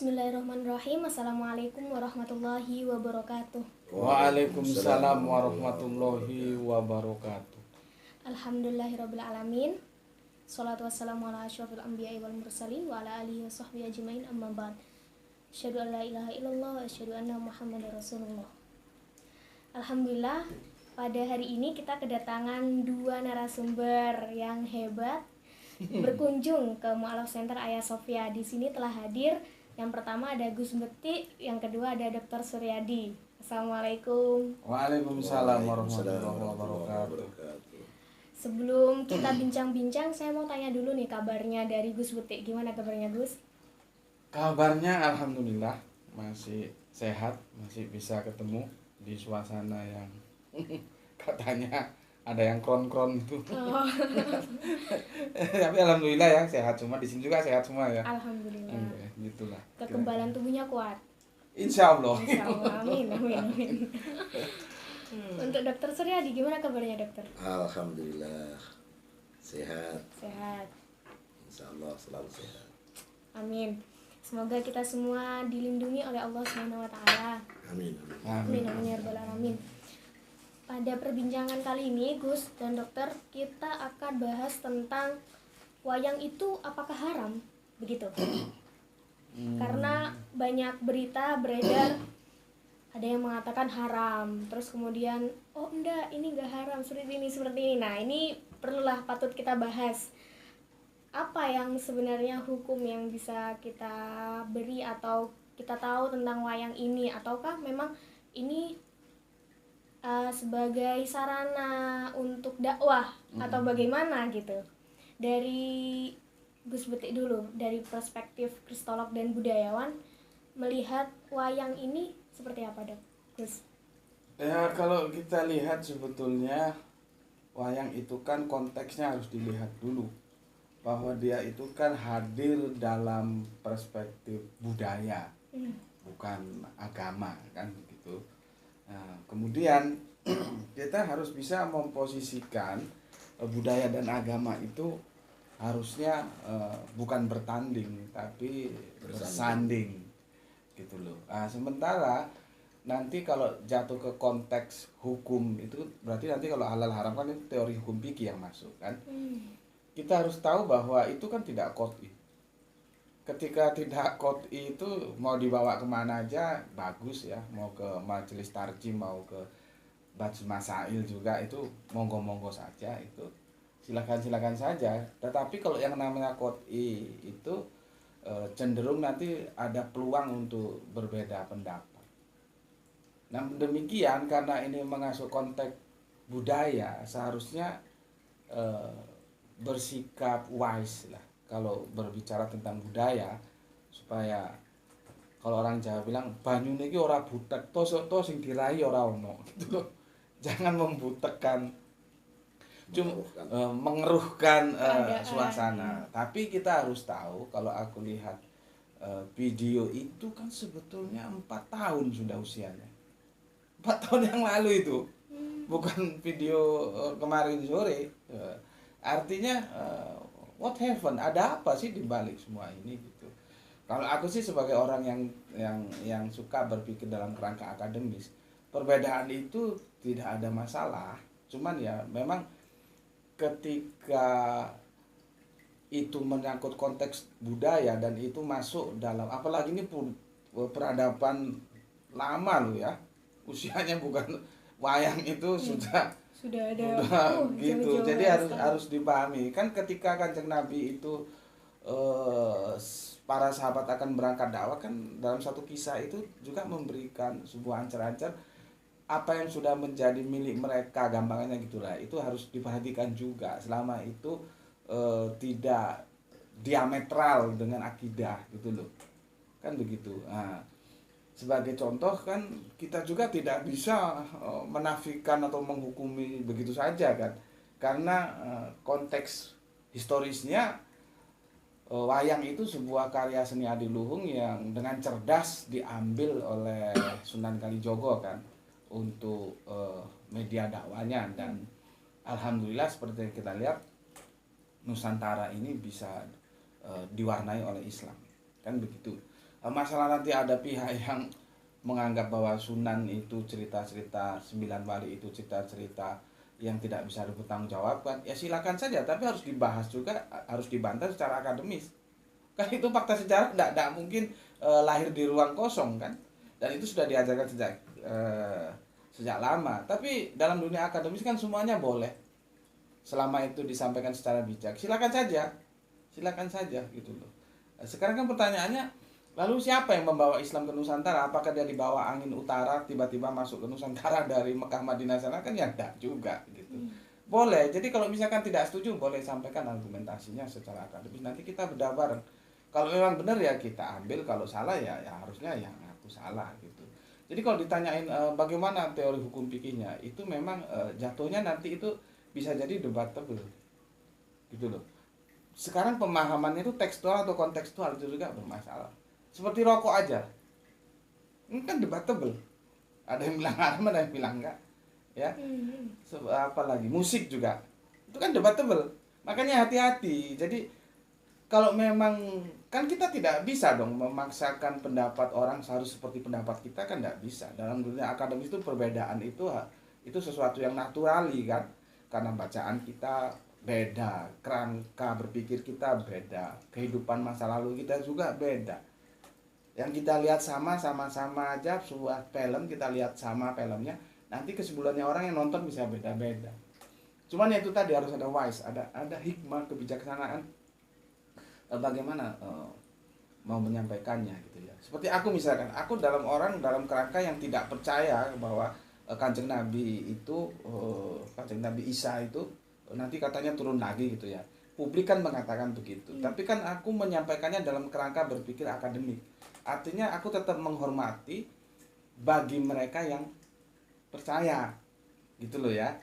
Bismillahirrahmanirrahim. Assalamualaikum warahmatullahi wabarakatuh. Waalaikumsalam warahmatullahi wabarakatuh. Alhamdulillahirabbil alamin. Shalatu wassalamu ala asyrofil anbiya'i wal mursalin wa ala alihi wa sahbihi ajmain, amma ba'd. Asyhadu an la ilaha illallah wa asyhadu anna Muhammadar Rasulullah. Alhamdulillah, pada hari ini kita kedatangan dua narasumber yang hebat berkunjung ke Mu'alaf Center Hagia Sophia. Di sini telah hadir yang pertama ada Gus Bekti, yang kedua ada Dr. Suryadi. Assalamualaikum. Waalaikumsalam warahmatullahi wabarakatuh. Sebelum kita bincang-bincang, saya mau tanya dulu nih kabarnya dari Gus Bekti. Gimana kabarnya, Gus? Kabarnya alhamdulillah masih sehat, masih bisa ketemu di suasana yang katanya ada yang kron-kron itu. Oh. Tapi alhamdulillah ya sehat semua, di sini juga sehat semua ya. Alhamdulillah. Gitulah. Kekebalan tubuhnya kuat. Insya Allah. Insya Allah. Amin, amin, amin. Untuk Dokter Suryadi, gimana kabarnya, dokter? Alhamdulillah sehat. Sehat. Insya Allah selalu sehat. Amin. Semoga kita semua dilindungi oleh Allah Subhanahu wa taala. Amin. Amin, amin ya rabbal alamin. Pada perbincangan kali ini, Gus dan dokter, kita akan bahas tentang wayang itu apakah haram, begitu. Karena banyak berita beredar, ada yang mengatakan haram, terus kemudian oh enggak, ini enggak haram, seperti ini. Nah, ini perlulah patut kita bahas. Apa yang sebenarnya hukum yang bisa kita beri atau kita tahu tentang wayang ini, ataukah memang ini sebagai sarana untuk dakwah atau bagaimana gitu. Dari Gus Bekti dulu, dari perspektif kristolog dan budayawan, melihat wayang ini seperti apa, Dok? Gus? Ya, kalau kita lihat sebetulnya wayang itu kan konteksnya harus dilihat dulu, bahwa dia itu kan hadir dalam perspektif budaya, bukan agama, kan begitu. Nah, kemudian kita harus bisa memposisikan budaya dan agama itu harusnya bukan bertanding tapi bersanding gitu loh. Nah, sementara nanti kalau jatuh ke konteks hukum itu berarti nanti kalau halal haram kan itu teori hukum fikih yang masuk kan. Kita harus tahu bahwa itu kan tidak qot'i. Ketika tidak qot'i itu mau dibawa kemana aja bagus ya, mau ke majelis tarjim, mau ke bats masail juga itu monggo-monggo saja, itu silakan saja. Tetapi kalau yang namanya qot'i itu cenderung nanti ada peluang untuk berbeda pendapat. Nah, demikian karena ini mengasuh konteks budaya, seharusnya bersikap wise lah kalau berbicara tentang budaya, supaya kalau orang Jawa bilang banyu niki ora butek to sing dirai ora ono gitu. Jangan membutekkan, cuma mengeruhkan suasana. Tapi kita harus tahu, kalau aku lihat video itu kan sebetulnya 4 tahun sudah usianya. 4 tahun yang lalu itu. Bukan video kemarin sore. Artinya what happened? Ada apa sih di balik semua ini gitu. Kalau aku sih sebagai orang yang suka berpikir dalam kerangka akademis, perbedaan itu tidak ada masalah. Cuman ya memang ketika itu menyangkut konteks budaya dan itu masuk dalam, apalagi ini pun peradaban lama loh ya. Usianya bukan wayang itu sudah ada gitu. Jadi harus dipahami kan ketika Kanjeng Nabi itu para sahabat akan berangkat dakwah kan, dalam satu kisah itu juga memberikan sebuah ancar-ancar apa yang sudah menjadi milik mereka, gampangannya gitulah. Itu harus diperhatikan juga selama itu tidak diametral dengan akidah gitu loh. Kan begitu. Nah, sebagai contoh kan kita juga tidak bisa menafikan atau menghukumi begitu saja kan, karena konteks historisnya wayang itu sebuah karya seni adiluhung yang dengan cerdas diambil oleh Sunan Kalijogo kan untuk media dakwanya, dan alhamdulillah seperti yang kita lihat Nusantara ini bisa diwarnai oleh Islam kan begitu. Masalah nanti ada pihak yang menganggap bahwa Sunan itu cerita-cerita 9 wali itu cerita-cerita yang tidak bisa dipertanggung jawabkan, ya silakan saja, tapi harus dibahas juga, harus dibantah secara akademis. Kan itu fakta sejarah, tidak mungkin lahir di ruang kosong kan, dan itu sudah diajarkan sejak lama. Tapi dalam dunia akademis kan semuanya boleh, selama itu disampaikan secara bijak, silakan saja gitu loh. Sekarang kan pertanyaannya, lalu siapa yang membawa Islam ke Nusantara? Apakah dia dibawa angin utara tiba-tiba masuk ke Nusantara dari Mekah Madinah sana? Kan ya enggak juga gitu. Boleh, jadi kalau misalkan tidak setuju boleh sampaikan argumentasinya secara akademis, nanti kita bedah bareng. Kalau memang benar ya kita ambil, kalau salah ya harusnya yang aku salah gitu. Jadi kalau ditanyain bagaimana teori hukum fikihnya, itu memang jatuhnya nanti itu bisa jadi debatable gitu loh. Sekarang pemahamannya itu tekstual atau kontekstual itu juga bermasalah. Seperti rokok aja, ini kan debatable. Ada yang bilang haram, ada yang bilang enggak, ya. Apalagi musik juga, itu kan debatable. Makanya hati-hati. Jadi kalau memang kan kita tidak bisa dong memaksakan pendapat orang harus seperti pendapat kita, kan tidak bisa. Dalam dunia akademis itu perbedaan itu sesuatu yang naturali kan, karena bacaan kita beda, kerangka berpikir kita beda, kehidupan masa lalu kita juga beda. Yang kita lihat sama-sama aja sebuah film, kita lihat sama filmnya, nanti kesimpulannya orang yang nonton bisa beda-beda. Cuman ya itu tadi harus ada wise, ada hikmah, kebijaksanaan bagaimana mau menyampaikannya gitu ya. Seperti aku misalkan, aku dalam kerangka yang tidak percaya bahwa Kanjeng Nabi itu Kanjeng Nabi Isa itu nanti katanya turun lagi gitu ya. Publik kan mengatakan begitu. Tapi kan aku menyampaikannya dalam kerangka berpikir akademik. Artinya aku tetap menghormati bagi mereka yang percaya gitu loh ya.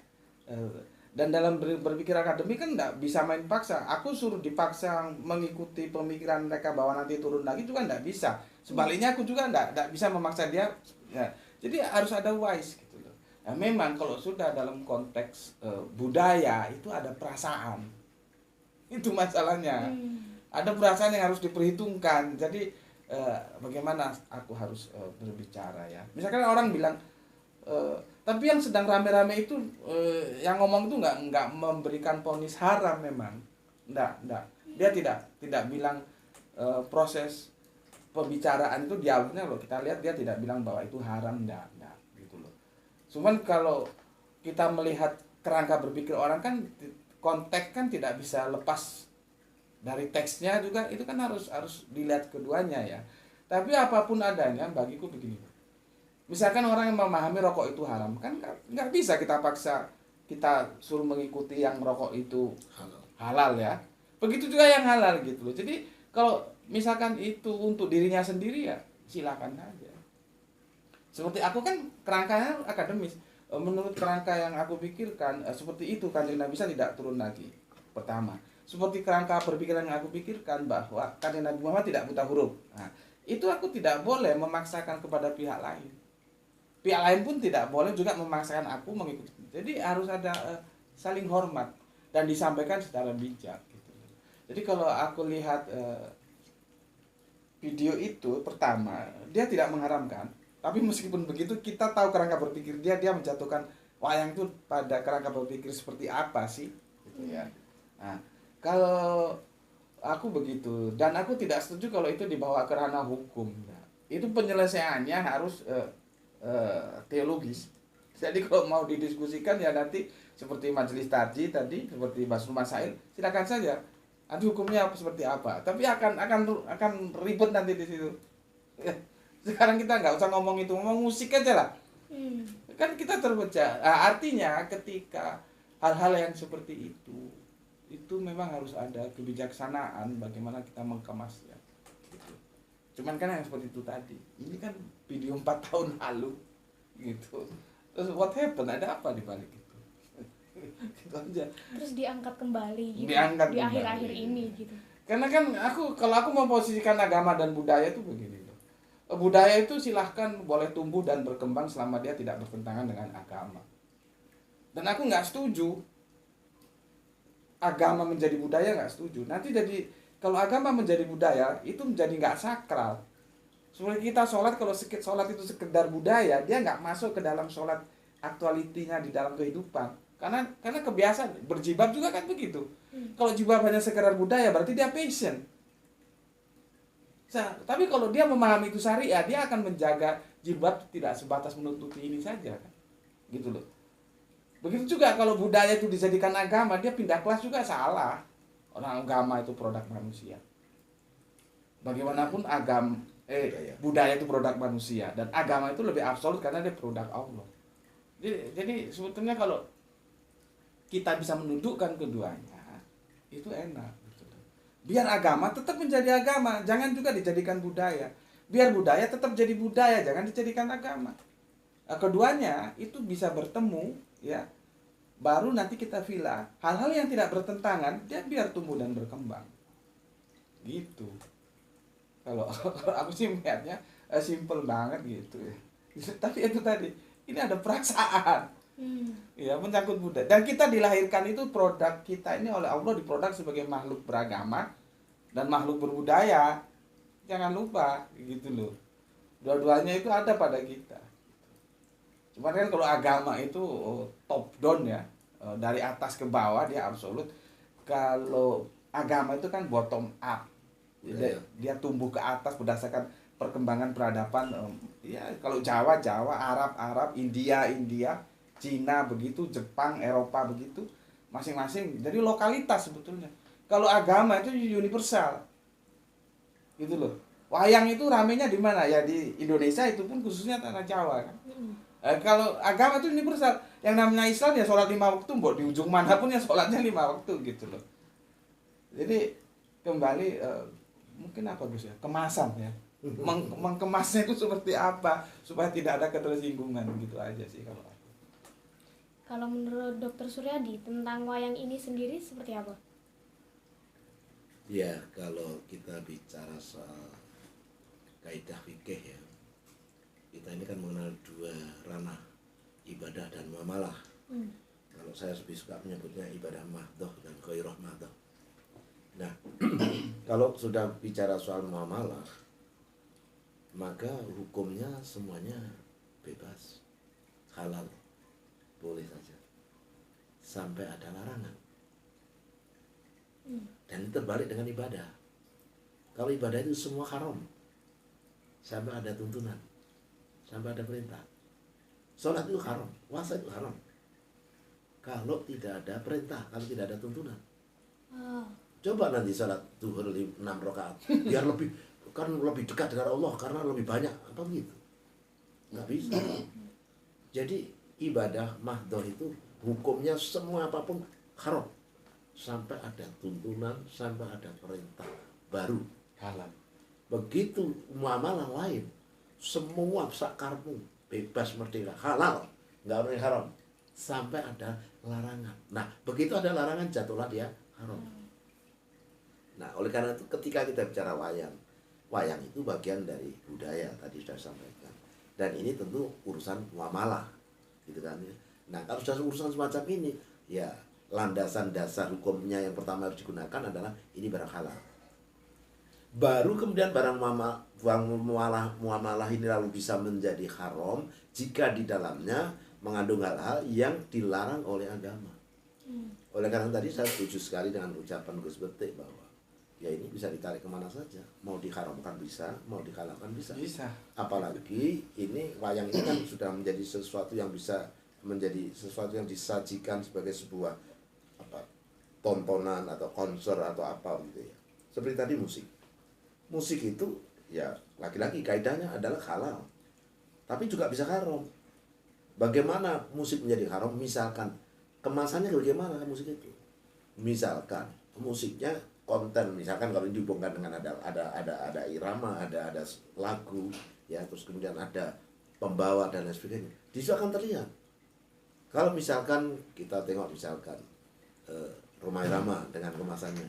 Dan dalam berpikir akademik kan enggak bisa main paksa. Aku suruh dipaksa mengikuti pemikiran mereka bahwa nanti turun lagi juga enggak bisa. Sebaliknya aku juga enggak bisa memaksa dia ya. Jadi harus ada wise gitu loh. Nah, memang kalau sudah dalam konteks budaya itu ada perasaan. Itu masalahnya. Ada perasaan yang harus diperhitungkan. Jadi bagaimana aku harus berbicara ya. Misalkan orang bilang tapi yang sedang rame-rame itu yang ngomong itu nggak memberikan vonis haram memang. Enggak. Dia tidak bilang proses pembicaraan itu di awalnya loh kita lihat dia tidak bilang bahwa itu haram, enggak gitu loh. Cuman kalau kita melihat kerangka berpikir orang kan konteks kan tidak bisa lepas dari teksnya juga, itu kan harus dilihat keduanya ya. Tapi apapun adanya bagiku begini. Misalkan orang yang memahami rokok itu haram, kan nggak bisa kita paksa, kita suruh mengikuti yang rokok itu halal ya. Begitu juga yang halal gitu loh. Jadi kalau misalkan itu untuk dirinya sendiri ya silakan aja. Seperti aku kan kerangkanya akademis. Menurut kerangka yang aku pikirkan seperti itu, Kanjeng Nabi Isa tidak turun lagi. Pertama, seperti kerangka berpikiran yang aku pikirkan bahwa Kanjeng Nabi Muhammad tidak buta huruf. Nah, itu aku tidak boleh memaksakan kepada pihak lain. Pihak lain pun tidak boleh juga memaksakan aku mengikuti. Jadi harus ada saling hormat dan disampaikan secara bijak gitu. Jadi kalau aku lihat video itu, pertama dia tidak mengharamkan, tapi meskipun begitu kita tahu kerangka berpikir dia menjatuhkan wayang itu pada kerangka berpikir seperti apa sih gitu ya. Nah, kalau aku begitu, dan aku tidak setuju kalau itu dibawa ke ranah hukum. Nah, itu penyelesaiannya harus teologis. Jadi kalau mau didiskusikan ya nanti seperti majelis tadi seperti Basrul Masail, silakan saja. Nanti hukumnya seperti apa? Tapi akan ribet nanti di situ. Sekarang kita nggak usah ngomong itu, ngomong musik aja lah. Kan kita terpecah. Nah, artinya ketika hal-hal yang seperti itu memang harus ada kebijaksanaan bagaimana kita mengemasnya. Gitu. Cuman kan yang seperti itu tadi, ini kan video 4 tahun lalu, gitu. Terus what happened? Ada apa di balik itu? Gitu aja. Terus diangkat kembali gitu, di akhir-akhir ini gitu. Karena kan kalau aku memposisikan agama dan budaya itu begini loh. Budaya itu silahkan boleh tumbuh dan berkembang selama dia tidak bertentangan dengan agama. Dan aku nggak setuju agama menjadi budaya, nggak setuju. Nanti jadi kalau agama menjadi budaya itu menjadi nggak sakral. Seperti kita sholat, kalau sholat itu sekedar budaya, dia nggak masuk ke dalam sholat aktualitinya di dalam kehidupan. Karena kebiasaan berjilbab juga kan begitu. Kalau jilbab hanya sekedar budaya, berarti dia passion. Tapi kalau dia memahami itu syariah, dia akan menjaga jilbab tidak sebatas menutupi ini saja kan. Gitu loh. Begitu juga kalau budaya itu dijadikan agama, dia pindah kelas juga salah. Orang agama itu produk manusia. Bagaimanapun budaya itu produk manusia, dan agama itu lebih absolut karena dia produk Allah. Jadi sebetulnya kalau kita bisa mendudukkan keduanya, itu enak. Biar agama tetap menjadi agama, jangan juga dijadikan budaya. Biar budaya tetap jadi budaya, jangan dijadikan agama. Keduanya itu bisa bertemu, ya. Baru nanti kita vila hal-hal yang tidak bertentangan, dia biar tumbuh dan berkembang. Gitu. Kalau aku sih melihatnya simple banget gitu ya. Tapi itu tadi, ini ada perasaan. Ya, menyangkut budaya. Dan kita dilahirkan itu, produk kita ini oleh Allah diproduk sebagai makhluk beragama dan makhluk berbudaya. Jangan lupa gitu loh. Dua-duanya itu ada pada kita. Cuman kan kalau agama itu top down ya, dari atas ke bawah dia absolut. Kalau agama itu kan bottom up. Dia tumbuh ke atas berdasarkan perkembangan peradaban. Ya, kalau Jawa, Arab, India, Cina begitu, Jepang, Eropa begitu, masing-masing. Jadi lokalitas sebetulnya. Kalau agama itu universal, gitu loh. Wayang itu ramenya di mana? Ya di Indonesia, itu pun khususnya tanah Jawa kan. Kalau agama itu universal, yang namanya Islam ya sholat 5 waktu, di ujung manapun ya sholatnya 5 waktu gitu loh. Jadi kembali mungkin apa Gus ya? Kemasan ya. Mengkemasnya itu seperti apa supaya tidak ada ketersinggungan, gitu aja sih kalau. Kalau menurut Dr. Suryadi tentang wayang ini sendiri seperti apa? Ya, kalau kita bicara soal kaidah fikih ya, kita ini kan mengenal dua ranah, ibadah dan muamalah. Kalau saya lebih suka menyebutnya ibadah mahdoh dan ghairah mahdoh. Nah, kalau sudah bicara soal muamalah, maka hukumnya semuanya bebas, halal, boleh saja, sampai ada larangan. Dan itu terbalik dengan ibadah. Kalau ibadah itu semua haram, sampai ada tuntunan, sampai ada perintah. Sholat itu haram, puasa itu haram, kalau tidak ada perintah, kalau tidak ada tuntunan. Coba nanti sholat zuhur 6 rakaat, biar lebih dekat dengan Allah karena lebih banyak, apa begitu? Nggak bisa. Jadi ibadah mahdoh itu hukumnya semua apapun haram, sampai ada tuntunan, sampai ada perintah, baru halal. Begitu muamalah lain, semua sakarmu bebas merdeka, halal, nggak boleh haram, sampai ada larangan. Nah, begitu ada larangan, jatuhlah dia haram. Nah, oleh karena itu ketika kita bicara wayang itu bagian dari budaya, tadi sudah sampaikan. Dan ini tentu urusan muamalah, gitu kan ya. Nah, kalau sudah urusan semacam ini, ya landasan dasar hukumnya yang pertama harus digunakan adalah ini barang halal. Baru kemudian barang muamalah ini lalu bisa menjadi haram jika di dalamnya mengandung hal-hal yang dilarang oleh agama. Oleh karena tadi saya setuju sekali dengan ucapan Gus Betik bahwa ya ini bisa ditarik kemana saja, mau diharamkan bisa, mau dihalalkan bisa. Apalagi ini wayang ini kan sudah menjadi sesuatu yang bisa menjadi sesuatu yang disajikan sebagai sebuah tontonan atau konser atau apa gitu ya. Seperti tadi musik itu ya lagi-lagi kaidahnya adalah halal, tapi juga bisa haram. Bagaimana musik menjadi haram? Misalkan kemasannya bagaimana musik itu? Misalkan musiknya konten, misalkan kalau dihubungkan dengan ada irama, ada lagu, ya, terus kemudian ada pembawa dan lain sebagainya, di situ akan terlihat. Kalau misalkan kita tengok misalkan Rumah Irama dengan kemasannya,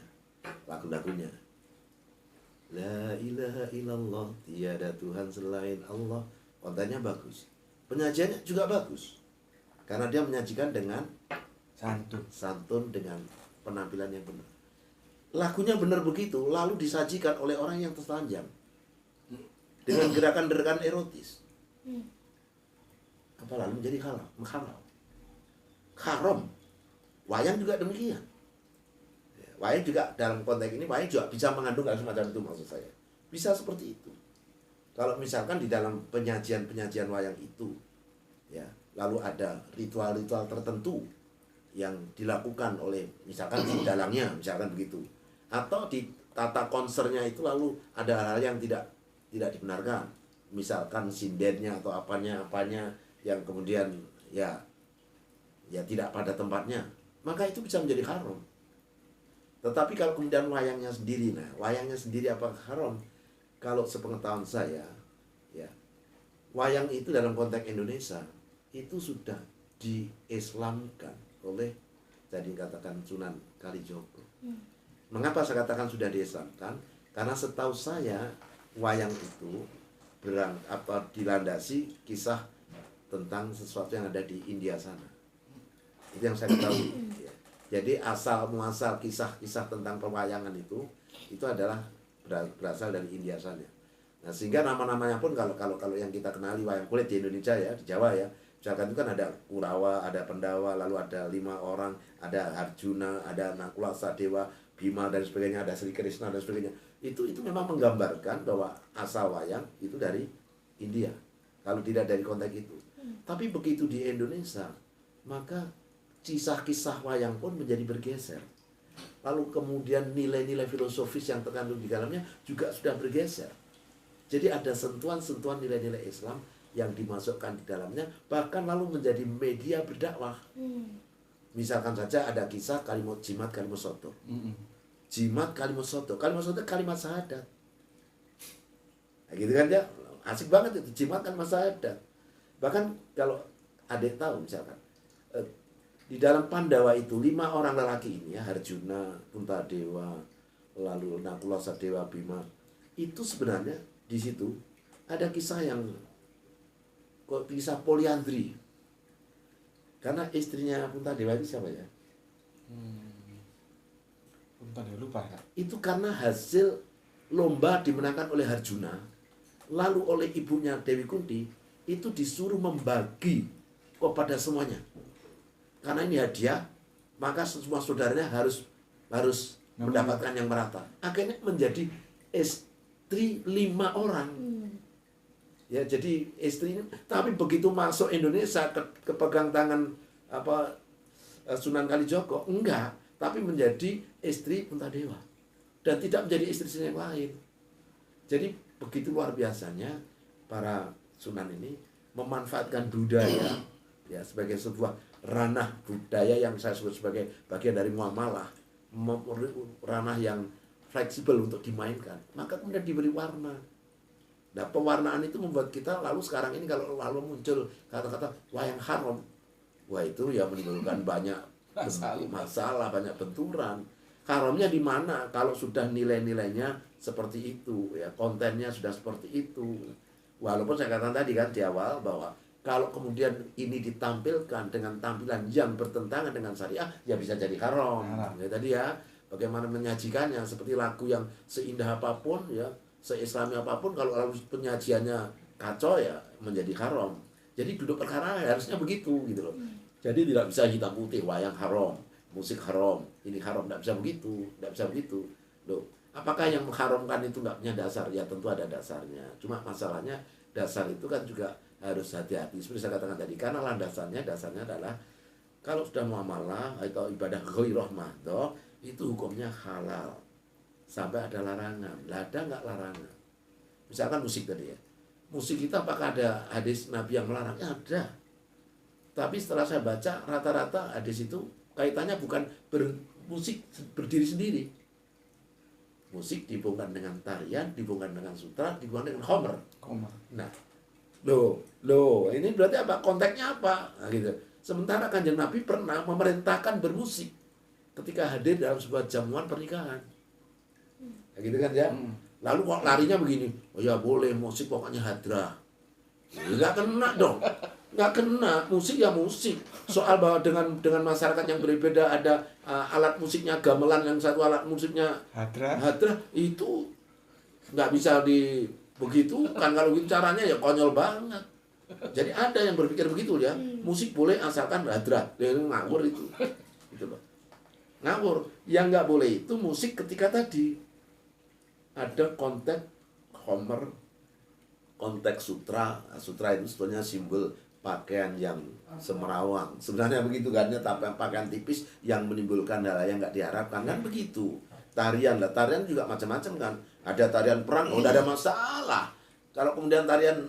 lagu-lagunya, La ilaha illallah, tiada Tuhan selain Allah, kontennya bagus, penyajiannya juga bagus, karena dia menyajikan dengan santun dengan penampilan yang benar. Lagunya benar begitu, lalu disajikan oleh orang yang tertelanjang dengan gerakan-gerakan erotis. Apa lalu menjadi halal. Haram. Wayang juga demikian. Wayang juga dalam konteks ini, wayang juga bisa mengandung hal semacam itu maksud saya. Bisa seperti itu. Kalau misalkan di dalam penyajian wayang itu, ya, lalu ada ritual-ritual tertentu yang dilakukan oleh misalkan si dalangnya, misalkan begitu. Atau di tata konsernya itu lalu ada hal-hal yang tidak dibenarkan. Misalkan sindennya atau apanya yang kemudian ya tidak pada tempatnya, maka itu bisa menjadi haram. Tetapi kalau kemudian wayangnya sendiri, apakah haram? Kalau sepengetahuan saya, ya, wayang itu dalam konteks Indonesia itu sudah diislamkan oleh, jadi katakan Sunan Kalijogo. Mengapa saya katakan sudah diislamkan? Karena setahu saya wayang itu dilandasi kisah tentang sesuatu yang ada di India sana. Itu yang saya ketahui. Ya. Jadi asal muasal kisah-kisah tentang pewayangan itu adalah berasal dari India sana. Nah, sehingga nama-namanya pun kalau yang kita kenali wayang kulit di Indonesia ya, di Jawa ya, misalkan itu kan ada Kurawa, ada Pendawa, lalu ada 5 orang, ada Arjuna, ada Nakula, Sadewa, Bima dan sebagainya, ada Sri Krishna dan sebagainya. Itu memang menggambarkan bahwa asal wayang itu dari India. Kalau tidak dari konteks itu. Tapi begitu di Indonesia, maka kisah-kisah wayang pun menjadi bergeser. Lalu kemudian nilai-nilai filosofis yang terkandung di dalamnya juga sudah bergeser. Jadi ada sentuhan-sentuhan nilai-nilai Islam yang dimasukkan di dalamnya, bahkan lalu menjadi media berdakwah. Misalkan saja ada kisah jimat kalimat soto. Jimat kalimat soto. Kalimat soto kalimat syahadat. Nah, gitu kan ya, asik banget itu jimat kalimat syahadat. Bahkan kalau adik tahu misalkan di dalam Pandawa itu 5 orang lelaki ini ya, Arjuna, Puntadewa, lalu Nakula, Sadewa, Bima, itu sebenarnya di situ ada kisah kisah poliandri. Karena istrinya Puntadewa itu siapa ya? Puntadewa lupa ya. Itu karena hasil lomba dimenangkan oleh Arjuna, lalu oleh ibunya Dewi Kunti itu disuruh membagi kepada semuanya. Karena ini hadiah, maka semua saudaranya harus mendapatkan yang merata. Akhirnya menjadi istri 5 orang. Ya, jadi istri ini, tapi begitu masuk Indonesia kepegang tangan Sunan Kalijogo, enggak, tapi menjadi istri Puntadewa dan tidak menjadi istri yang lain. Jadi begitu luar biasanya para sunan ini memanfaatkan budaya ya sebagai sebuah ranah budaya yang saya sebut sebagai bagian dari muamalah, ranah yang fleksibel untuk dimainkan, maka kemudian diberi warna. Nah, pewarnaan itu membuat kita lalu sekarang ini kalau lalu muncul kata-kata wayang haram, wah itu ya menimbulkan banyak masalah, banyak benturan. Haramnya di mana kalau sudah nilai-nilainya seperti itu ya, kontennya sudah seperti itu. Walaupun saya katakan tadi kan di awal bahwa kalau kemudian ini ditampilkan dengan tampilan yang bertentangan dengan syariah, ya bisa jadi haram. Ya tadi ya, bagaimana menyajikannya seperti lagu yang seindah apapun ya, seislami apapun, kalau penyajiannya kacau ya menjadi haram. Jadi duduk perkara harusnya begitu gitu loh. Jadi tidak bisa hitam putih, wayang haram, musik haram, ini haram, tidak bisa begitu, loh. Apakah yang mengharamkan itu nggak punya dasar? Ya tentu ada dasarnya. Cuma masalahnya dasar itu kan juga harus hati-hati. Seperti saya katakan tadi, karena dasarnya adalah kalau sudah muamalah atau ibadah ghairah mahdoh itu hukumnya halal sampai ada larangan. Lah ada nggak larangan? Misalkan musik tadi ya, musik kita apakah ada hadis Nabi yang melarang? Ya, ada. Tapi setelah saya baca rata-rata hadis itu kaitannya bukan musik berdiri sendiri. Musik dihubungkan dengan tarian, dihubungkan dengan sutra, dihubungkan dengan khomer. Nah, loh, ini berarti apa? Konteksnya apa? Nah, gitu. Sementara Kanjeng Nabi pernah memerintahkan bermusik ketika hadir dalam sebuah jamuan pernikahan. Nah, gitu kan ya? Lalu kok larinya begini? Oh ya boleh, musik pokoknya hadrah. Nggak kena dong. Nggak kena, musik ya musik. Soal bahwa dengan masyarakat yang berbeda ada alat musiknya gamelan, yang satu alat musiknya hadrah, itu nggak bisa begitu kan, kalau gitu caranya ya konyol banget. Jadi ada yang berpikir begitu ya, musik boleh asalkan hadrat, ya, ngawur itu, gitu loh, ngawur. Yang nggak boleh itu musik ketika tadi ada konteks Homer, konteks sutra. Sutra itu sebetulnya simbol pakaian yang semerawang, sebenarnya begitu kan ya, tapi pakaian tipis yang menimbulkan hal yang nggak diharapkan kan begitu. Tarian lah, tarian juga macam-macam kan, ada tarian perang, udah ada masalah. Kalau kemudian tarian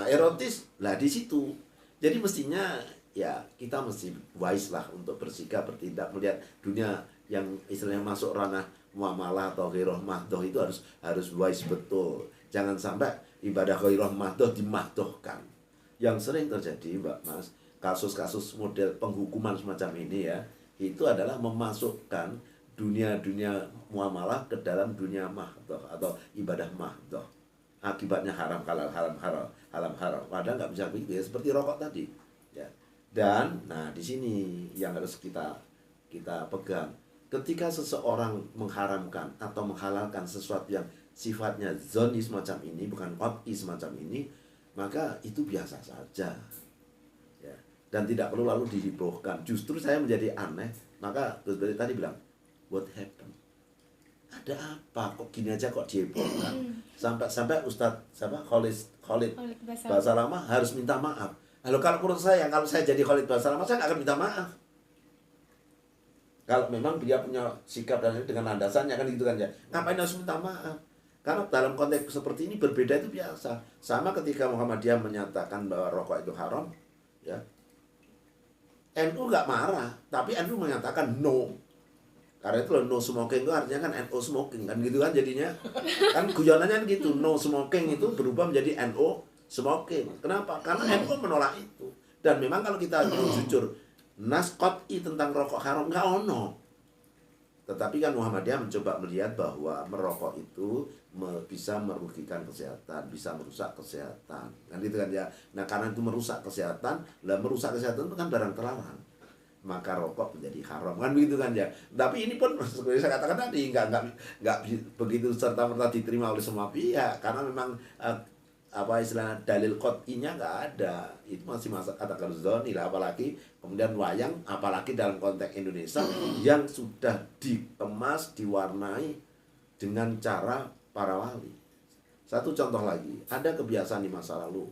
erotis lah di situ. Jadi mestinya ya kita mesti wise lah untuk bersikap, bertindak, melihat dunia yang istilahnya masuk ranah muamalah atau ghairah mahdoh itu harus wise betul. Jangan sampai ibadah ghairah mahdoh dimahdohkan. Yang sering terjadi Mbak Mas, kasus-kasus model penghukuman semacam ini ya, itu adalah memasukkan dunia-dunia muamalah ke dalam dunia mahdoh atau ibadah mahdoh. Akibatnya haram halal, haram halal, haram haram. Padahal nggak bisa begitu ya, seperti rokok tadi. Ya. Dan nah di sini yang harus kita pegang. Ketika seseorang mengharamkan atau menghalalkan sesuatu yang sifatnya zoni semacam ini, bukan qat'i semacam ini, maka itu biasa saja. Ya. Dan tidak perlu lalu dihebohkan. Justru saya menjadi aneh, maka Gus Beri tadi bilang, what happened? Ada apa? Kok gini aja kok dihebohkan? Sampai Ustadz Khalid Bahasa Lama harus minta maaf. Lalu kalau menurut saya, kalau saya jadi Khalid Bahasa Lama, saya nggak akan minta maaf. Kalau memang dia punya sikap dan dengan landasannya kan gitu kan ya. Ngapain harus minta maaf? Karena dalam konteks seperti ini berbeda itu biasa. Sama ketika Muhammadiyah menyatakan bahwa rokok itu haram, ya. NU nggak marah, tapi NU menyatakan no. Karena itu loh, no smoking itu artinya kan NO smoking kan gitu kan jadinya. Kan guyonannya gitu, no smoking itu berubah menjadi NO smoking. Kenapa? Karena NO menolak itu. Dan memang kalau kita jujur, nas qat'i tentang rokok haram nggak ono. Tetapi kan Muhammadiyah mencoba melihat bahwa merokok itu bisa merugikan kesehatan, bisa merusak kesehatan. Kan gitu kan ya. Nah karena itu merusak kesehatan, merusak kesehatan itu kan barang terlarang. Maka rokok menjadi haram kan begitu kan ya. Tapi ini pun seperti saya katakan tadi nggak begitu serta merta diterima oleh semua pihak karena memang apa istilah dalil qat'inya nggak ada. Itu masih masa katakan zoni lah, apalagi kemudian wayang, apalagi dalam konteks Indonesia yang sudah dikemas, diwarnai dengan cara para wali. Satu contoh lagi, ada kebiasaan di masa lalu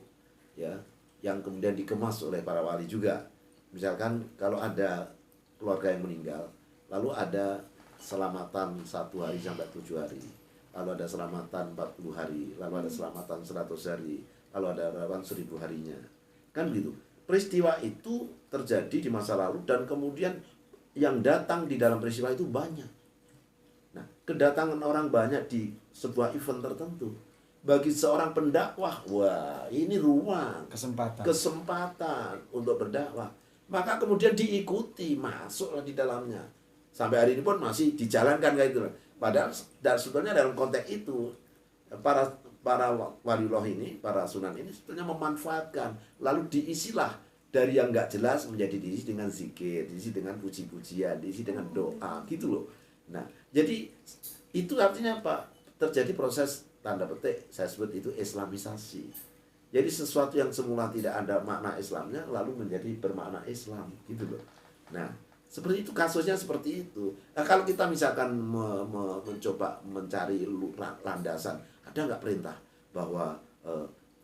ya yang kemudian dikemas oleh para wali juga. Misalkan kalau ada keluarga yang meninggal, lalu ada selamatan 1 hari sampai 7 hari, lalu ada selamatan 40 hari, lalu ada selamatan 100 hari, lalu ada rawan 1000 harinya. Kan gitu. Peristiwa itu terjadi di masa lalu dan kemudian yang datang di dalam peristiwa itu banyak. Nah, kedatangan orang banyak di sebuah event tertentu bagi seorang pendakwah, wah ini ruang kesempatan untuk berdakwah. Maka kemudian diikuti, masuklah di dalamnya. Sampai hari ini pun masih dijalankan kayak gitu. Padahal sebetulnya dalam konteks itu para waliullah ini, para sunan ini sebetulnya memanfaatkan, lalu diisilah dari yang nggak jelas menjadi diisi dengan zikir, diisi dengan puji-pujian, diisi dengan doa, gitu loh. Nah, jadi itu artinya apa? Terjadi proses tanda petik, saya sebut itu islamisasi. Jadi sesuatu yang semula tidak ada makna Islamnya lalu menjadi bermakna Islam, gitu loh. Nah, seperti itu kasusnya seperti itu. Nah, kalau kita misalkan mencoba mencari landasan, ada nggak perintah bahwa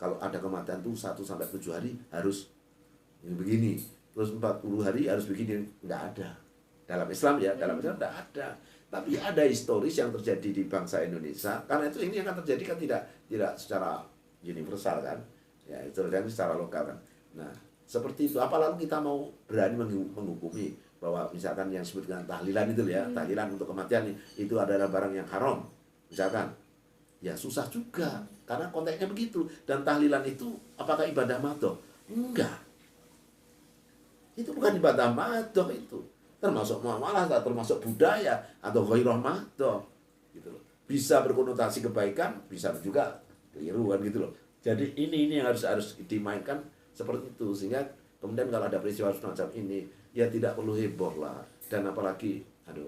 kalau ada kematian itu 1 sampai 7 hari harus begini, terus 40 hari harus begini? Nggak ada. Dalam Islam ya, dalam Islam nggak ada. Tapi ada historis yang terjadi di bangsa Indonesia. Karena itu ini akan terjadi kan tidak secara universal kan. Ya, itu terjadi secara lokal kan. Nah, seperti itu. Apa lalu kita mau berani menghukumi bahwa misalkan yang disebut dengan tahlilan itu ya, tahlilan untuk kematian itu adalah barang yang haram. Misalkan, ya susah juga. Karena konteksnya begitu. Dan tahlilan itu apakah ibadah madhoh? Enggak. Itu bukan ibadah madhoh itu. Termasuk muamalah, termasuk budaya atau ghairah madhoh. Gitu loh. Bisa berkonotasi kebaikan, bisa juga keliru kan gitu loh. Jadi ini yang harus dimainkan seperti itu, sehingga kemudian kalau ada peristiwa semacam ini ya tidak perlu heboh lah. Dan apalagi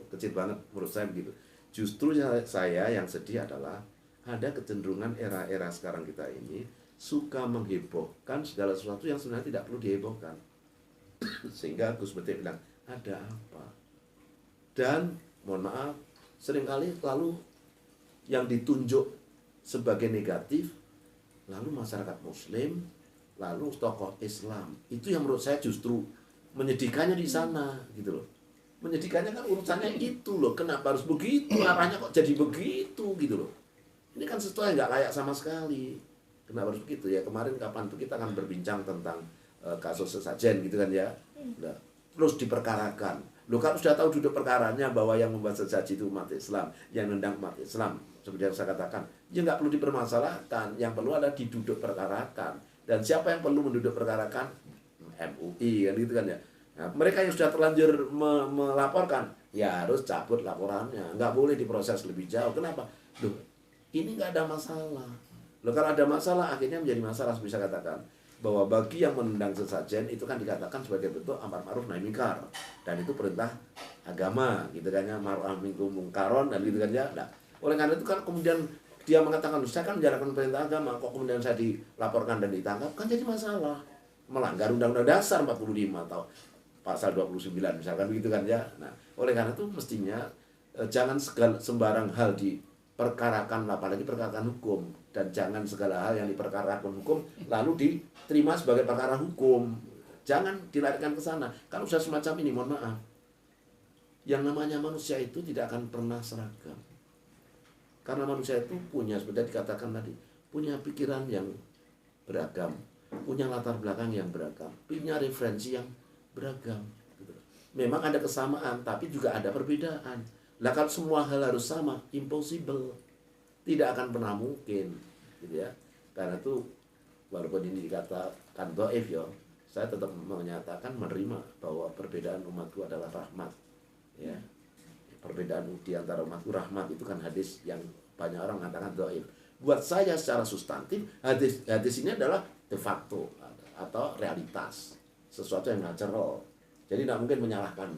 kecil banget menurut saya begitu. Justru saya yang sedih adalah ada kecenderungan era-era sekarang kita ini suka menghebohkan segala sesuatu yang sebenarnya tidak perlu dihebohkan. Sehingga Gus Betik bilang, ada apa? Dan mohon maaf, seringkali lalu yang ditunjuk sebagai negatif, lalu masyarakat Muslim, lalu tokoh Islam. Itu yang menurut saya justru menyedihkannya di sana, gitu loh. Menyedihkannya kan urusannya itu loh, kenapa harus begitu, arahnya kok jadi begitu, gitu loh. Ini kan sesuatu yang nggak layak sama sekali. Kenapa harus begitu ya? Kemarin kapan tuh kita akan berbincang tentang kasus sesajen gitu kan ya. Nah, terus diperkarakan. Loh kalau sudah tahu duduk perkaranya bahwa yang membuat sesaji itu umat Islam, yang nendang umat Islam, seperti yang saya katakan, ya nggak perlu dipermasalahkan. Yang perlu adalah diduduk perkarakan. Dan siapa yang perlu menduduk perkarakan? MUI kan gitu kan ya. Nah, mereka yang sudah terlanjur melaporkan, ya harus cabut laporannya. Nggak boleh diproses lebih jauh. Kenapa? Loh, ini nggak ada masalah. Loh, kalau ada masalah, akhirnya menjadi masalah. Bisa katakan bahwa bagi yang menendang sesajen itu kan dikatakan sebagai bentuk amar ma'ruf nahi munkar, dan itu perintah agama gitu kan ya, ma'ruf mungkaron dan gitu kan ya. Nah, oleh karena itu kan kemudian dia mengatakan, saya kan menjalankan perintah agama, kok kemudian saya dilaporkan dan ditangkap, kan jadi masalah. Melanggar Undang-Undang Dasar 45 atau pasal 29 misalkan begitu kan ya. Nah, oleh karena itu mestinya jangan sembarang hal diperkarakan, apalagi perkarakan hukum, dan jangan segala hal yang diperkarakan hukum lalu diterima sebagai perkara hukum. Jangan dilarikan ke sana. Kalau sudah semacam ini, mohon maaf, yang namanya manusia itu tidak akan pernah seragam. Karena manusia itu punya, seperti dikatakan tadi, punya pikiran yang beragam, punya latar belakang yang beragam, punya referensi yang beragam. Memang ada kesamaan, tapi juga ada perbedaan. Lah kalau semua hal harus sama, impossible. Tidak akan pernah mungkin, gitu ya. Karena itu walaupun ini dikatakan dhaif ya, saya tetap menyatakan menerima bahwa perbedaan umatku adalah rahmat. Ya. Perbedaan di antara umatku rahmat, itu kan hadis yang banyak orang mengatakan dhaif. Buat saya secara substantif, hadis ini adalah de facto atau realitas, sesuatu yang natural. Jadi tidak mungkin menyalahkan,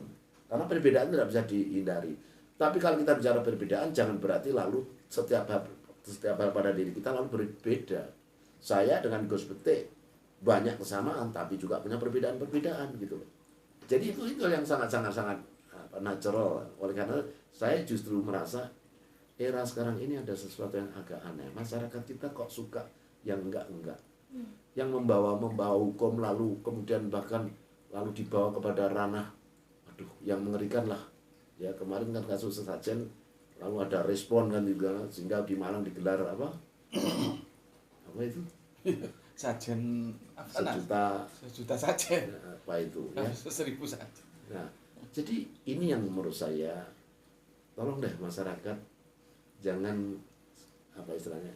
karena perbedaan tidak bisa dihindari. Tapi kalau kita bicara perbedaan, jangan berarti lalu setiap hal pada diri kita lalu berbeda. Saya dengan Gus Betik banyak kesamaan, tapi juga punya perbedaan-perbedaan gitu. Jadi itu yang sangat natural. Oleh karena saya justru merasa era sekarang ini ada sesuatu yang agak aneh. Masyarakat kita kok suka yang enggak. Yang membawa hukum lalu kemudian bahkan lalu dibawa kepada ranah, yang mengerikan lah. Ya kemarin kan kasus sesajen, lalu ada respon kan juga, sehingga di Malang digelar apa itu? Sajen apa? Sejuta sajen. Apa itu? Ya? 1000 sajen. Nah, jadi ini yang menurut saya, tolong deh masyarakat jangan apa istilahnya,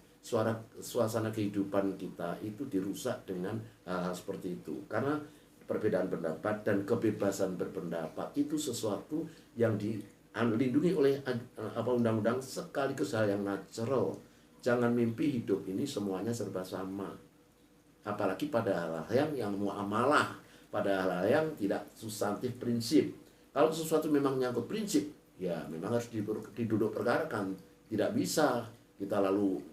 suasana kehidupan kita itu dirusak dengan hal-hal seperti itu. Karena perbedaan pendapat dan kebebasan berpendapat itu sesuatu yang dilindungi oleh undang-undang, sekaligus hal yang natural. Jangan mimpi hidup ini semuanya serba sama. Apalagi pada hal-hal yang muamalah, pada hal-hal yang tidak substantif prinsip. Kalau sesuatu memang menyangkut prinsip, ya memang harus diduduk perkarakan. Tidak bisa kita lalu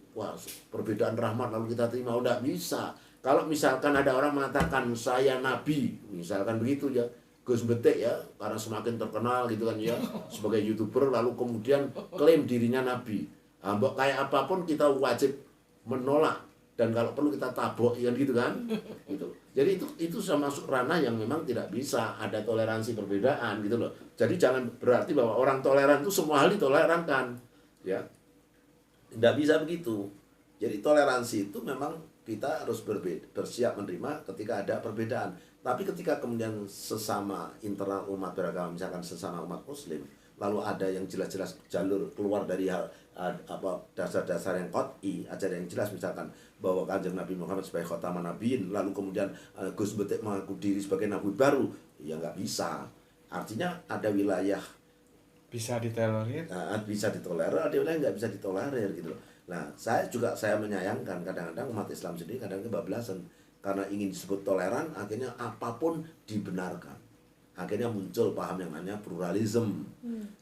perbedaan rahmat lalu kita terima, tidak bisa. Kalau misalkan ada orang mengatakan saya nabi, misalkan begitu ya, Gus Betik ya, karena semakin terkenal gitu kan ya, sebagai YouTuber lalu kemudian klaim dirinya nabi. Mbok kayak apapun kita wajib menolak, dan kalau perlu kita tabok ya gitu kan. Gitu. Jadi itu sudah masuk ranah yang memang tidak bisa ada toleransi perbedaan gitu loh. Jadi jangan berarti bahwa orang toleran itu semua hal ditolerankan. Ya. Tidak bisa begitu. Jadi toleransi itu memang kita harus bersiap menerima ketika ada perbedaan. Tapi ketika kemudian sesama internal umat beragama, misalkan sesama umat muslim, lalu ada yang jelas-jelas jalur keluar dari dasar-dasar yang qat'i, ajaran yang jelas, misalkan bahwa Kanjeng Nabi Muhammad sebagai khataman nabiyin, lalu kemudian Gus Betik mengaku diri sebagai nabi baru, ya nggak bisa. Artinya ada wilayah bisa ditolerir, ada wilayah nggak bisa ditolerir gitu loh. Nah, saya menyayangkan kadang-kadang umat Islam sendiri kadang-kadang kebablasan karena ingin disebut toleran, akhirnya apapun dibenarkan. Akhirnya muncul paham yang namanya pluralisme.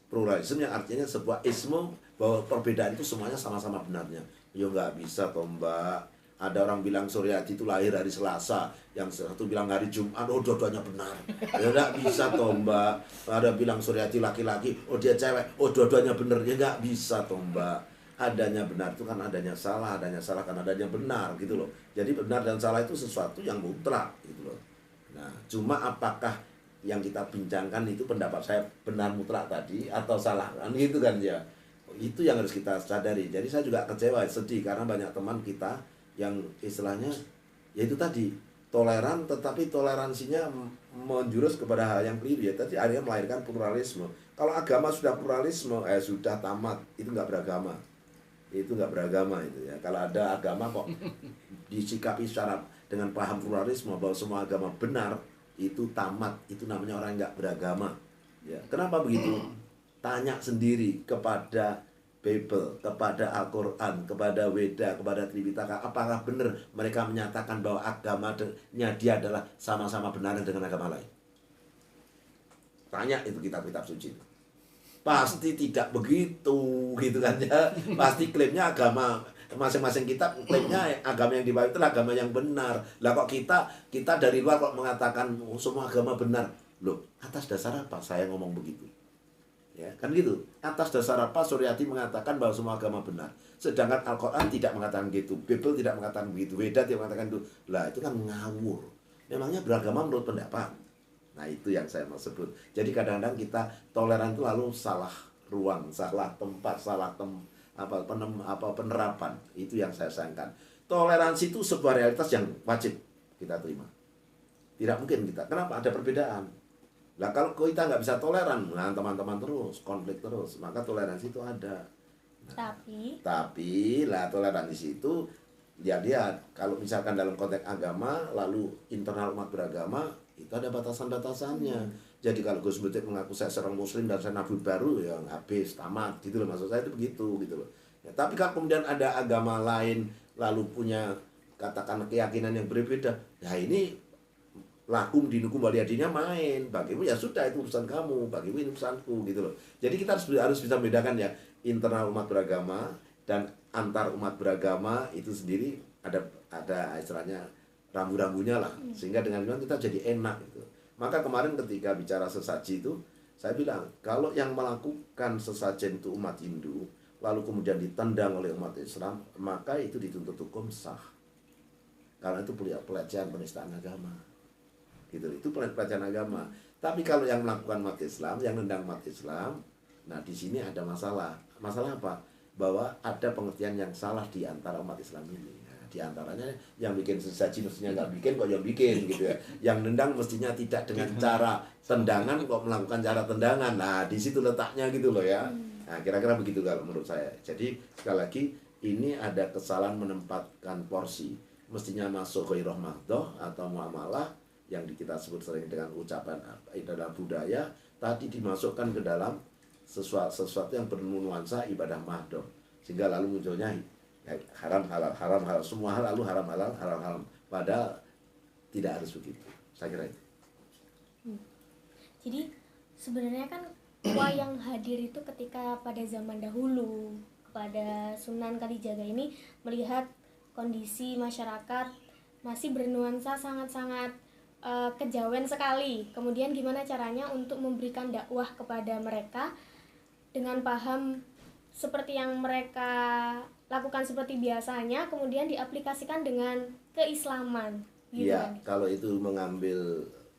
Pluralisme yang artinya sebuah isme bahwa perbedaan itu semuanya sama-sama benarnya. Ya nggak bisa toh Mbak. Ada orang bilang Suryati itu lahir hari Selasa, yang satu bilang hari Jumat, oh dua-duanya benar. Ya nggak bisa toh Mbak. Ada bilang Suryati laki-laki, oh dia cewek, oh dua-duanya benar. Ya nggak bisa toh Mbak. Adanya benar itu kan adanya salah kan adanya benar gitu loh. Jadi benar dan salah itu sesuatu yang mutlak gitu loh. Nah, cuma apakah yang kita bincangkan itu pendapat saya benar mutlak tadi atau salah kan gitu kan ya. Itu yang harus kita sadari. Jadi saya juga kecewa, sedih karena banyak teman kita yang istilahnya yaitu tadi toleran, tetapi toleransinya menjurus kepada hal yang keliru ya. Tadi akhirnya melahirkan pluralisme. Kalau agama sudah pluralisme, sudah tamat, itu nggak beragama. Itu nggak beragama itu ya. Kalau ada agama kok disikapi secara dengan paham pluralisme bahwa semua agama benar, itu tamat, itu namanya orang yang nggak beragama. Ya, kenapa begitu? Tanya sendiri kepada Bible, kepada Al-Quran, kepada Weda, kepada Tripitaka, apakah benar mereka menyatakan bahwa agamanya dia adalah sama-sama benar dengan agama lain? Tanya itu kitab-kitab suci. Pasti tidak begitu, gitu kan ya. Pasti klaimnya agama masing-masing kitab klaimnya agama yang dibawa itu agama yang benar. Lah kok kita dari luar kok mengatakan semua agama benar? Loh, atas dasar apa saya ngomong begitu? Ya, kan gitu. Atas dasar apa Suryati mengatakan bahwa semua agama benar? Sedangkan Al-Quran tidak mengatakan gitu, Bible tidak mengatakan begitu, Weda tidak mengatakan itu. Lah, itu kan ngawur. Memangnya beragama menurut pendapat. Nah, itu yang saya mau sebut. Jadi kadang-kadang kita toleran itu lalu salah ruang, salah tempat, penerapan. Itu yang saya sayangkan. Toleransi itu sebuah realitas yang wajib kita terima. Tidak mungkin kita. Kenapa? Ada perbedaan. Nah, kalau kita nggak bisa toleran, nah teman-teman terus, konflik terus, maka toleransi itu ada. Nah, tapi lah toleransi itu lihat kalau misalkan dalam konteks agama, lalu internal umat beragama, itu ada batasan-batasannya. Jadi kalau Gus Butik mengaku saya seorang muslim dan saya nabi baru, ya habis, tamat, gitu loh. Maksud saya itu begitu, gitu loh. Ya, tapi kalau kemudian ada agama lain, lalu punya katakan keyakinan yang berbeda, ya ini lakum dinukum waliyadinnya main, bagimu ya sudah itu urusan kamu, bagimu ini urusanku gitu loh. Jadi kita harus bisa membedakan ya internal umat beragama dan antar umat beragama itu sendiri ada istilahnya rambu-rambunya lah, sehingga dengan itu kita jadi enak gitu. Maka kemarin ketika bicara sesaji itu saya bilang kalau yang melakukan sesajen itu umat Hindu lalu kemudian ditendang oleh umat Islam, maka itu dituntut hukum sah karena itu pelecehan penistaan agama. Gitu, itu pelecehan agama. Tapi kalau yang melakukan umat Islam, yang nendang umat Islam, nah di sini ada masalah. Masalah apa? Bahwa ada pengertian yang salah di antara umat Islam ini. Nah, di antaranya yang bikin sesaji mestinya nggak bikin, kok yang bikin gitu ya. Yang nendang mestinya tidak dengan cara tendangan, kok melakukan cara tendangan. Nah, di situ letaknya gitu loh ya. Nah, kira-kira begitu kalau menurut saya. Jadi sekali lagi ini ada kesalahan menempatkan porsi. Mestinya masuk ghairah mahdoh atau muamalah yang kita sebut sering dengan ucapan dalam budaya tadi dimasukkan ke dalam sesuatu yang bernuansa ibadah mahdoh, sehingga lalu munculnya ya, haram halal semua hal lalu haram halal padahal tidak harus begitu. Saya kira itu. Jadi sebenarnya kan wayang hadir itu ketika pada zaman dahulu kepada Sunan Kalijaga ini melihat kondisi masyarakat masih bernuansa sangat-sangat kejawen sekali. Kemudian gimana caranya untuk memberikan dakwah kepada mereka dengan paham seperti yang mereka lakukan seperti biasanya, kemudian diaplikasikan dengan keislaman. Gitu ya, kan? Kalau itu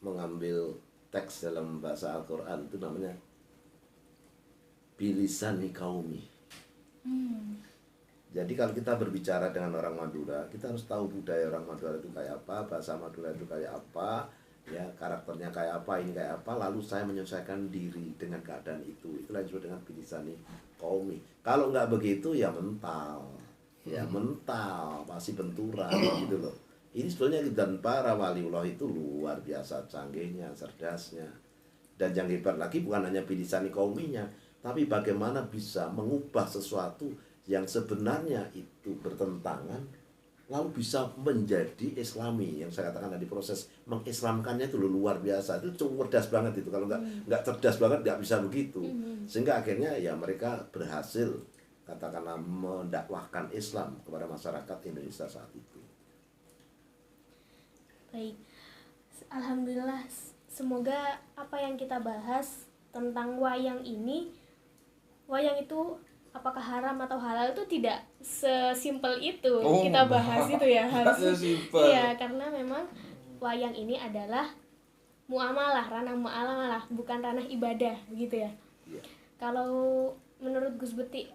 mengambil teks dalam bahasa Al-Quran itu namanya bilisani kaumi. Jadi kalau kita berbicara dengan orang Madura, kita harus tahu budaya orang Madura itu kayak apa, bahasa Madura itu kayak apa, ya karakternya kayak apa, ini kayak apa, lalu saya menyesuaikan diri dengan keadaan itu. Itulah yang disebut dengan bilisani kaumi. Kalau nggak begitu ya mental, masih benturan gitu loh. Ini sebetulnya dan para waliullah itu luar biasa canggihnya, cerdasnya. Dan yang hebat lagi bukan hanya bilisani kauminya, tapi bagaimana bisa mengubah sesuatu yang sebenarnya itu bertentangan lalu bisa menjadi islami. Yang saya katakan tadi proses mengislamkannya itu luar biasa. Itu cerdas banget itu. Kalau nggak cerdas banget nggak bisa begitu. Sehingga akhirnya ya mereka berhasil katakanlah mendakwahkan Islam kepada masyarakat Indonesia saat itu. Baik, alhamdulillah, semoga apa yang kita bahas tentang wayang ini, wayang itu apakah haram atau halal itu tidak sesimpel itu kita bahas itu ya, harus iya, karena memang wayang ini adalah muamalah, ranah muamalah, bukan ranah ibadah, begitu ya. Ya. Kalau menurut Gus Beti,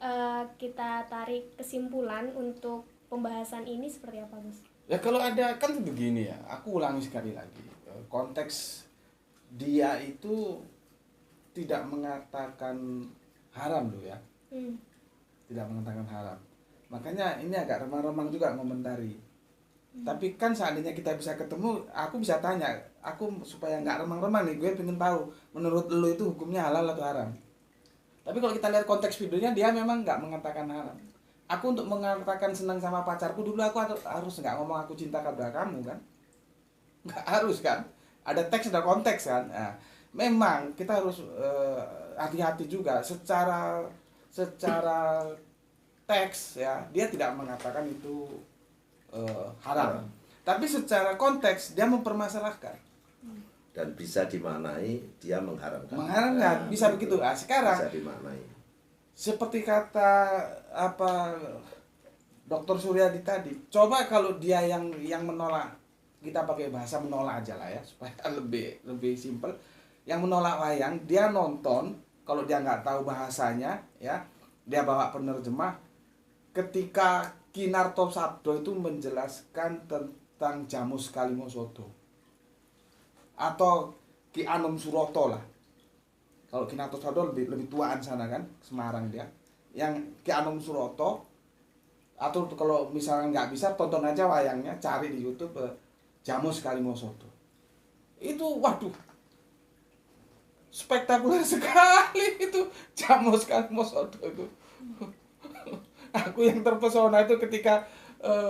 kita tarik kesimpulan untuk pembahasan ini seperti apa, Gus? Ya kalau ada kan begini ya, aku ulangi sekali lagi, konteks dia itu tidak mengatakan haram loh ya, tidak mengatakan haram. Makanya ini agak remang-remang juga ngomentari. Tapi kan seandainya kita bisa ketemu, aku bisa tanya, aku supaya nggak remang-remang nih, gue pengen tahu menurut lo itu hukumnya halal atau haram. Tapi kalau kita lihat konteks videonya, dia memang nggak mengatakan haram. Aku untuk mengatakan senang sama pacarku dulu, aku harus nggak ngomong aku cinta kepada kamu kan? Nggak harus kan? Ada teks, ada konteks kan? Nah, memang kita harus hati-hati juga secara teks ya, dia tidak mengatakan itu haram. Tapi secara konteks dia mempermasalahkan. Dan bisa dimaknai dia mengharamkan. Mengharamkan, bisa begitu. Nah, sekarang bisa dimaknai. Seperti kata Dr. Suryadi tadi, coba kalau dia yang menolak, kita pakai bahasa menolak aja lah ya supaya lebih simpel. Yang menolak wayang, dia nonton, kalau dia nggak tahu bahasanya ya, dia bawa penerjemah. Ketika Kinarto Sabdo itu menjelaskan tentang Jamus Kalimosodo atau Ki Anom Suroto lah. Kalau Kinarto Sabdo lebih tuaan sana kan, Semarang dia. Yang Ki Anom Suroto, atau kalau misalnya nggak bisa, tonton aja wayangnya, cari di YouTube Jamus Kalimosodo. Itu waduh, spektakuler sekali itu Jamus Kalimosodo itu. Aku yang terpesona itu ketika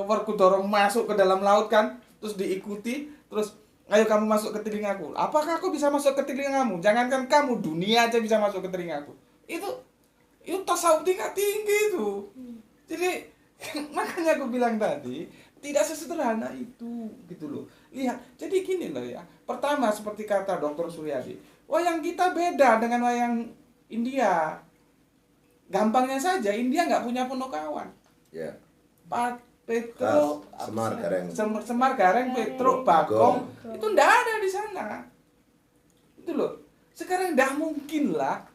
Werkudara masuk ke dalam laut kan, terus diikuti, terus ayo kamu masuk ke telingaku. Apakah aku bisa masuk ke telingamu? Jangankan kamu, dunia aja bisa masuk ke telingaku. Itu tasawuf tingkat tinggi itu. Jadi makanya aku bilang tadi, tidak sesederhana itu gitu loh. Lihat, jadi gini loh ya. Pertama seperti kata Dr. Suryadi, wayang kita beda dengan wayang India. Gampangnya saja, India nggak punya Ponokawan. Ya. Pak Petro, Semar Gareng, Petro, Bagong, itu ndak ada di sana. Itu loh. Sekarang ndak mungkin lah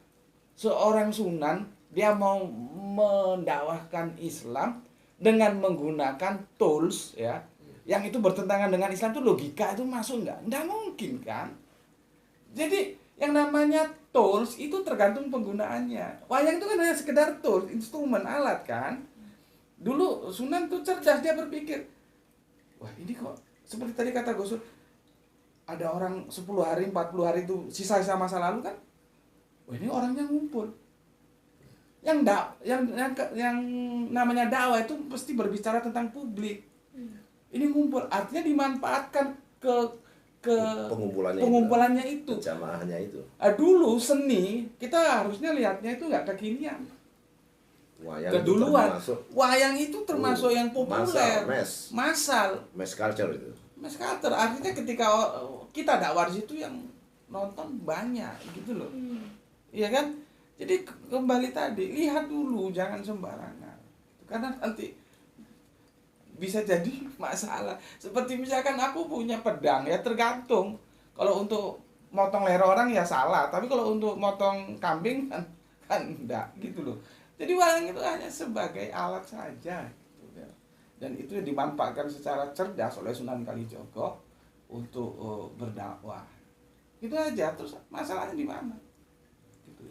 seorang Sunan dia mau mendakwahkan Islam dengan menggunakan tools ya, yang itu bertentangan dengan Islam. Itu logika itu masuk nggak? Ndak mungkin kan. Jadi yang namanya tools itu tergantung penggunaannya. Wayang itu kan hanya sekedar tools, instrumen, alat kan. Dulu Sunan tuh cerdas, dia berpikir, wah ini kok seperti tadi kata Gus, ada orang 10 hari, 40 hari itu sisa-sisa masa lalu kan. Wah ini orangnya ngumpul. Yang namanya dakwah itu pasti berbicara tentang publik. Ini ngumpul, artinya dimanfaatkan ke pengumpulannya itu. Jamaahnya itu. Dulu seni kita harusnya lihatnya itu nggak kekinian. Keduluan. Wayang itu termasuk yang populer. Mass culture itu. Mass culture artinya ketika kita dakwah di situ yang nonton banyak gitu loh. Iya kan? Jadi kembali tadi, lihat dulu, jangan sembarangan. Karena nanti bisa jadi masalah. Seperti misalkan aku punya pedang, ya tergantung. Kalau untuk motong leher orang ya salah, tapi kalau untuk motong kambing kan enggak gitu loh. Jadi wayang itu hanya sebagai alat saja gitu. Dan itu dimanfaatkan secara cerdas oleh Sunan Kalijogo untuk berdakwah. Itu aja. Terus masalahnya di mana? Gitu.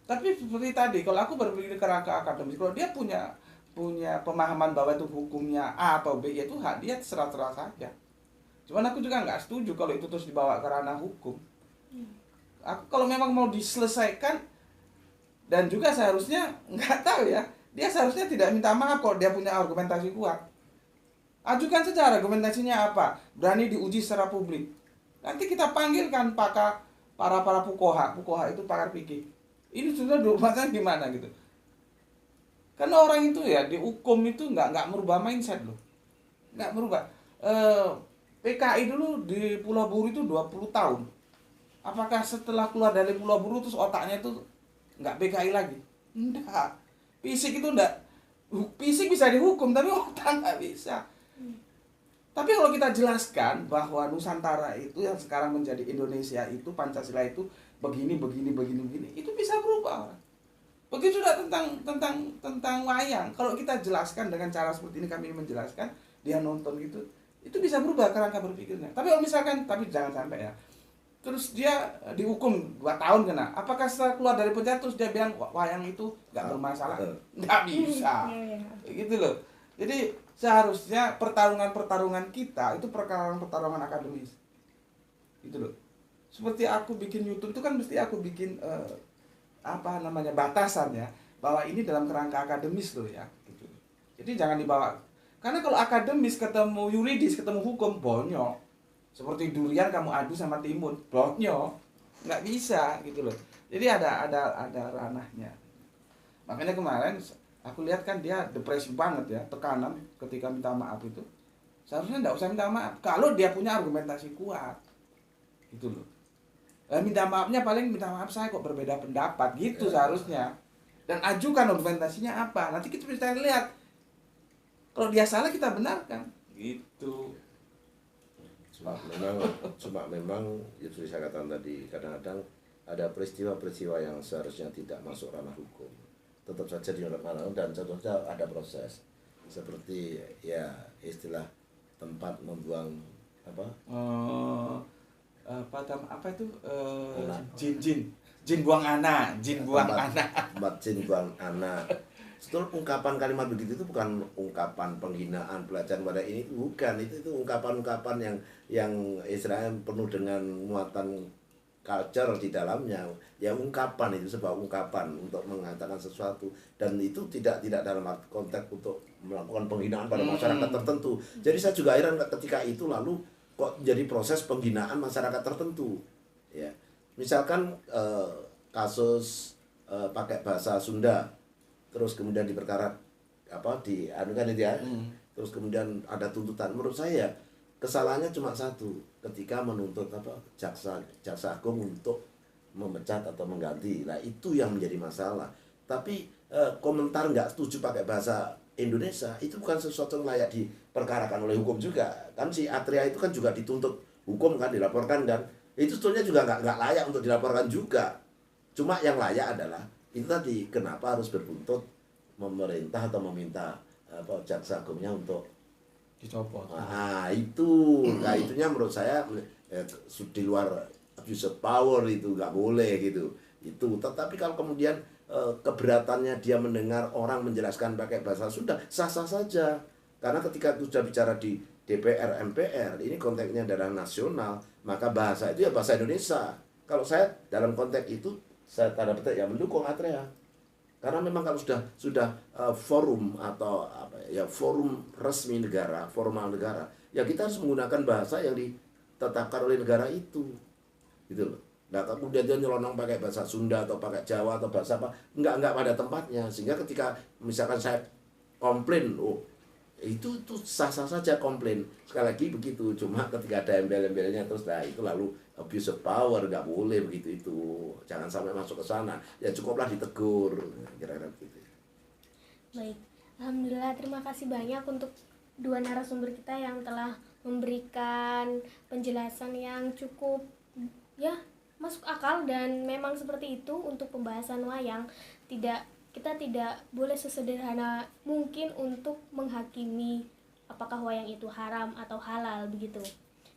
Tapi seperti tadi, kalau aku berpikir ke rangka akademis, kalau dia punya pemahaman bahwa itu hukumnya A atau B, ya itu hak dia, terserah saja. Cuman aku juga nggak setuju kalau itu terus dibawa ke ranah hukum. Aku kalau memang mau diselesaikan, dan juga seharusnya nggak tahu ya, dia seharusnya tidak minta maaf kalau dia punya argumentasi kuat. Ajukan saja argumentasinya apa, berani diuji secara publik. Nanti kita panggilkan para fuqaha itu pakar fikih. Ini sudah diurusan gimana gitu. Karena orang itu ya dihukum itu nggak merubah mindset loh, nggak merubah. PKI dulu di Pulau Buru itu 20 tahun. Apakah setelah keluar dari Pulau Buru terus otaknya itu nggak PKI lagi? Enggak. Fisik itu enggak. Fisik bisa dihukum tapi otak nggak bisa. Tapi kalau kita jelaskan bahwa Nusantara itu yang sekarang menjadi Indonesia itu, Pancasila itu begini, itu bisa berubah. Begitu juga tentang wayang. Kalau kita jelaskan dengan cara seperti ini, kami menjelaskan, dia nonton gitu, itu bisa berubah kerangka berpikirnya. Tapi kalau misalkan, tapi jangan sampai ya, terus dia dihukum 2 tahun kena. Apakah setelah keluar dari penjara terus dia bilang wayang itu nggak bermasalah? Nggak bisa. Gitu loh. Jadi seharusnya pertarungan kita itu pertarungan akademis. Gitu loh. Seperti aku bikin YouTube itu kan mesti aku bikin batasan ya, bahwa ini dalam kerangka akademis loh ya, gitu. Jadi jangan dibawa, karena kalau akademis ketemu yuridis, ketemu hukum, bonyok. Seperti durian kamu adu sama timun, bonyok, nggak bisa gitu loh. Jadi ada ranahnya. Makanya kemarin aku lihat kan dia depresi banget ya, tekanan ketika minta maaf itu. Seharusnya nggak usah minta maaf kalau dia punya argumentasi kuat, gitu loh. Minta maafnya paling minta maaf saya kok berbeda pendapat gitu seharusnya, dan ajukan argumentasinya apa, nanti kita bisa lihat kalau dia salah kita benarkan gitu. Cuma memang itu saya katakan tadi, kadang-kadang ada peristiwa-peristiwa yang seharusnya tidak masuk ranah hukum tetap saja di ranah hukum, dan contohnya ada proses seperti ya istilah tempat membuang apa itu jin buang anak, tempat jin buang anak. Setelah ungkapan kalimat begitu itu bukan ungkapan penghinaan pelajaran pada ini, bukan, itu ungkapan-ungkapan yang istilahnya penuh dengan muatan culture di dalamnya. Ya ungkapan itu sebuah ungkapan untuk mengatakan sesuatu, dan itu tidak dalam konteks untuk melakukan penghinaan pada masyarakat tertentu. Jadi saya juga heran ketika itu lalu kok jadi proses penghinaan masyarakat tertentu ya. Misalkan kasus pakai bahasa Sunda terus kemudian diperkara dianukan itu ya. Terus kemudian ada tuntutan. Menurut saya kesalahannya cuma satu, ketika menuntut jaksa agung untuk memecat atau mengganti. Nah, itu yang menjadi masalah. Tapi komentar nggak setuju pakai bahasa Indonesia itu bukan sesuatu yang layak diperkarakan oleh hukum juga. Kan si Atria itu kan juga dituntut hukum kan, dilaporkan, dan itu sebetulnya juga nggak layak untuk dilaporkan juga. Cuma yang layak adalah itu tadi, kenapa harus berbuntut memerintah atau meminta jaksa agungnya untuk dicopot. Nah, itunya menurut saya di luar abuse of power, itu nggak boleh gitu. Itu. Tetapi kalau kemudian keberatannya dia mendengar orang menjelaskan pakai bahasa Sunda, sah-sah saja. Karena ketika sudah bicara di DPR, MPR, ini konteksnya adalah nasional, maka bahasa itu ya bahasa Indonesia. Kalau saya dalam konteks itu, saya tanda petik ya mendukung Atrea. Karena memang kalau sudah forum atau forum resmi negara, formal negara, ya kita harus menggunakan bahasa yang ditetapkan oleh negara itu. Gitu loh. Nah, kemudian dia nyelonong pakai bahasa Sunda atau pakai Jawa atau bahasa apa, enggak pada tempatnya. Sehingga ketika misalkan saya komplain, itu sah-sah saja komplain. Sekali lagi begitu. Cuma ketika ada embel-embelnya terus, itu lalu abuse of power, nggak boleh begitu itu. Jangan sampai masuk ke sana. Ya cukuplah ditegur, kira-kira begitu. Baik, alhamdulillah, terima kasih banyak untuk dua narasumber kita yang telah memberikan penjelasan yang cukup ya masuk akal, dan memang seperti itu untuk pembahasan wayang. Kita tidak boleh sesederhana mungkin untuk menghakimi apakah wayang itu haram atau halal begitu,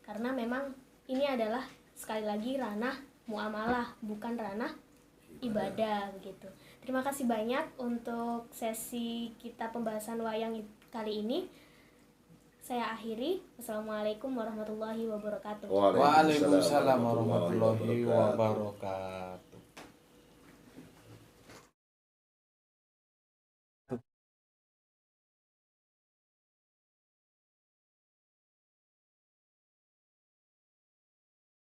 karena memang ini adalah sekali lagi ranah muamalah, bukan ranah ibadah begitu. Terima kasih banyak untuk sesi kita pembahasan wayang kali ini. Saya akhiri. Wassalamualaikum warahmatullahi wabarakatuh. Waalaikumsalam warahmatullahi wabarakatuh.